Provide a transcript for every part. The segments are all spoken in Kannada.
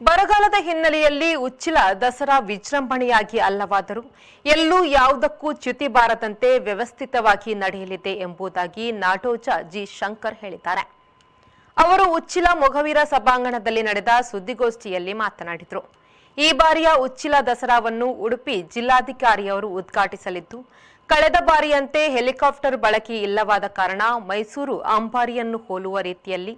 ಬರಗಾಲದ ಹಿನ್ನೆಲೆಯಲ್ಲಿ ಉಚ್ಚಿಲ ದಸರಾ ವಿಜೃಂಭಣೆಯಾಗಿ ಅಲ್ಲವಾದರೂ ಎಲ್ಲೂ ಯಾವುದಕ್ಕೂ ಚ್ಯುತಿ ಬಾರದಂತೆ ವ್ಯವಸ್ಥಿತವಾಗಿ ನಡೆಯಲಿದೆ ಎಂಬುದಾಗಿ ನಾಡೋಜ ಜಿ ಶಂಕರ್ ಹೇಳಿದ್ದಾರೆ. ಅವರು ಉಚ್ಚಿಲ ಮೊಗವೀರ ಸಭಾಂಗಣದಲ್ಲಿ ನಡೆದ ಸುದ್ದಿಗೋಷ್ಠಿಯಲ್ಲಿ ಮಾತನಾಡಿದರು. ಈ ಬಾರಿಯ ಉಚ್ಚಿಲ ದಸರಾವನ್ನು ಉಡುಪಿ ಜಿಲ್ಲಾಧಿಕಾರಿಯವರು ಉದ್ಘಾಟಿಸಲಿದ್ದು, ಕಳೆದ ಬಾರಿಯಂತೆ ಹೆಲಿಕಾಪ್ಟರ್ ಬಳಕೆ ಇಲ್ಲವಾದ ಕಾರಣ ಮೈಸೂರು ಅಂಬಾರಿಯನ್ನು ಹೋಲುವ ರೀತಿಯಲ್ಲಿ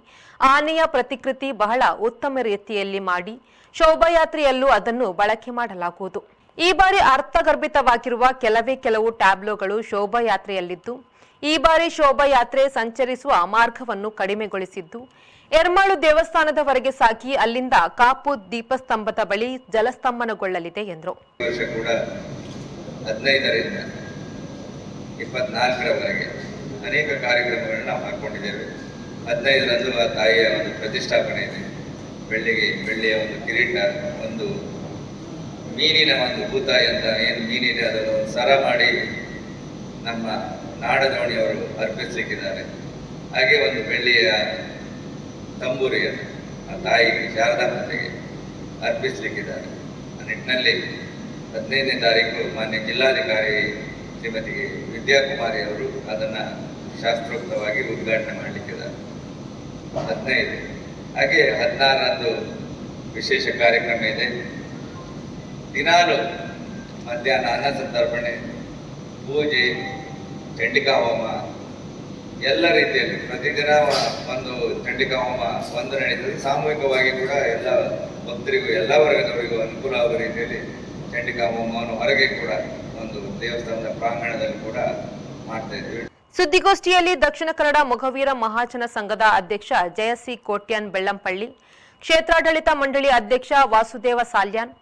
ಆನೆಯ ಪ್ರತಿಕೃತಿ ಬಹಳ ಉತ್ತಮ ರೀತಿಯಲ್ಲಿ ಮಾಡಿ ಶೋಭಾಯಾತ್ರೆಯಲ್ಲೂ ಅದನ್ನು ಬಳಕೆ ಮಾಡಲಾಗುವುದು. ಈ ಬಾರಿ ಅರ್ಥಗರ್ಭಿತವಾಗಿರುವ ಕೆಲವು ಟ್ಯಾಬ್ಲೋಗಳು ಶೋಭಾಯಾತ್ರೆಯಲ್ಲಿದ್ದು, ಈ ಬಾರಿ ಶೋಭಾಯಾತ್ರೆ ಸಂಚರಿಸುವ ಮಾರ್ಗವನ್ನು ಕಡಿಮೆಗೊಳಿಸಿದ್ದು, ಎರ್ಮಾಳು ದೇವಸ್ಥಾನದವರೆಗೆ ಸಾಗಿ ಅಲ್ಲಿಂದ ಕಾಪು ದೀಪಸ್ತಂಭದ ಬಳಿ ಜಲಸ್ತಂಭನಗೊಳ್ಳಲಿದೆ ಎಂದರು. 24ರವರೆಗೆ ಅನೇಕ ಕಾರ್ಯಕ್ರಮಗಳನ್ನು ನಾವು ಹಾಕೊಂಡಿದ್ದೇವೆ. 15ರಂದು ಆ ತಾಯಿಯ ಒಂದು ಪ್ರತಿಷ್ಠಾಪನೆ ಇದೆ. ಬೆಳ್ಳಿಯ ಒಂದು ಕಿರೀಟ, ಒಂದು ಮೀನಿನ ಒಂದು ಭೂತಾಯಿ ಅಂತ ಏನು ಮೀನಿದೆ ಅದನ್ನು ಒಂದು ಸರ ಮಾಡಿ ನಮ್ಮ ನಾಡದೋಣಿಯವರು ಅರ್ಪಿಸಲಿಕ್ಕಿದ್ದಾರೆ. ಹಾಗೆ ಒಂದು ಬೆಳ್ಳಿಯ ತಂಬೂರಿಯನ್ನು ಆ ತಾಯಿಗೆ, ಶಾರದಾ ಮಾತೆಗೆ ಅರ್ಪಿಸಲಿಕ್ಕಿದ್ದಾರೆ. ಆ ನಿಟ್ಟಿನಲ್ಲಿ 15ನೇ ತಾರೀಕು ಮಾನ್ಯ ಜಿಲ್ಲಾಧಿಕಾರಿ ಶ್ರೀಮತಿ ವಿದ್ಯಾಕುಮಾರಿ ಅವರು ಅದನ್ನು ಶಾಸ್ತ್ರೋಕ್ತವಾಗಿ ಉದ್ಘಾಟನೆ ಮಾಡಲಿಕ್ಕಿದ್ದಾರೆ. 15 ಹಾಗೆ 16ರಂದು ವಿಶೇಷ ಕಾರ್ಯಕ್ರಮ ಇದೆ. ದಿನಾಲು ಮಧ್ಯಾಹ್ನ ಅನ್ನ ಸಂತರ್ಪಣೆ, ಪೂಜೆ, ಚಂಡಿಕಾ ಹೋಮ ಎಲ್ಲ ರೀತಿಯಲ್ಲಿ ಪ್ರತಿದಿನ ಒಂದು ಚಂಡಿಕಾ ಹೋಮ ಒಂದು ನಡೀತದೆ. ಸಾಮೂಹಿಕವಾಗಿ ಕೂಡ ಎಲ್ಲ ಭಕ್ತರಿಗೂ ಎಲ್ಲ ವರ್ಗದವರಿಗೂ ಅನುಕೂಲ ಆಗುವ ರೀತಿಯಲ್ಲಿ ಚಂಡಿಕಾ ಹೋಮವನ್ನು ಹೊರಗೆ ಕೂಡ ಒಂದು ದೇವಸ್ಥಾನದ ಪ್ರಾಂಗಣದಲ್ಲಿ ಕೂಡ ಮಾಡ್ತಾ ಇದ್ದೀವಿ. ಸುದ್ದಿಗೋಷ್ಠಿಯಲ್ಲಿ ದಕ್ಷಿಣ ಕನ್ನಡ ಮೊಗವೀರ ಮಹಾಜನ ಸಂಘದ ಅಧ್ಯಕ್ಷ ಜಯಸಿ ಕೋಟ್ಯಾನ್ ಬೆಳ್ಳಂಪಳ್ಳಿ, ಕ್ಷೇತ್ರಾಡಳಿತ ಮಂಡಳಿ ಅಧ್ಯಕ್ಷ ವಾಸುದೇವ ಸಾಲ್ಯಾನ್,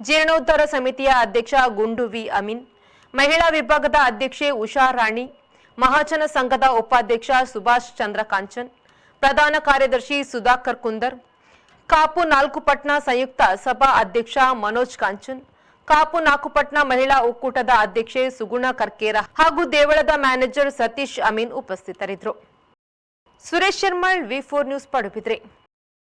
ಜೀರ್ಣೋದ್ಧಾರ ಸಮಿತಿಯ ಅಧ್ಯಕ್ಷ ಗುಂಡು ವಿ ಅಮೀನ್, ಮಹಿಳಾ ವಿಭಾಗದ ಅಧ್ಯಕ್ಷೆ ಉಷಾ ರಾಣಿ, ಮಹಾಜನ ಸಂಘದ ಉಪಾಧ್ಯಕ್ಷ ಸುಭಾಷ್ ಚಂದ್ರ ಕಾಂಚನ್, ಪ್ರಧಾನ ಕಾರ್ಯದರ್ಶಿ ಸುಧಾಕರ್ ಕುಂದರ್, ಕಾಪು ನಾಲ್ಕುಪಟ್ನ ಸಂಯುಕ್ತ ಸಭಾ ಅಧ್ಯಕ್ಷ ಮನೋಜ್ ಕಾಂಚನ್, ಕಾಪು ನಾಲ್ಕುಪಟ್ನ ಮಹಿಳಾ ಒಕ್ಕೂಟದ ಅಧ್ಯಕ್ಷೆ ಸುಗುಣ ಕರ್ಕೇರ ಹಾಗೂ ದೇವಳದ ಮ್ಯಾನೇಜರ್ ಸತೀಶ್ ಅಮೀನ್ ಉಪಸ್ಥಿತರಿದ್ದರು. ಸುರೇಶ್ ಶರ್ಮಳ್, ವಿ4 ನ್ಯೂಸ್, ಪಡುಬಿದ್ರೆ.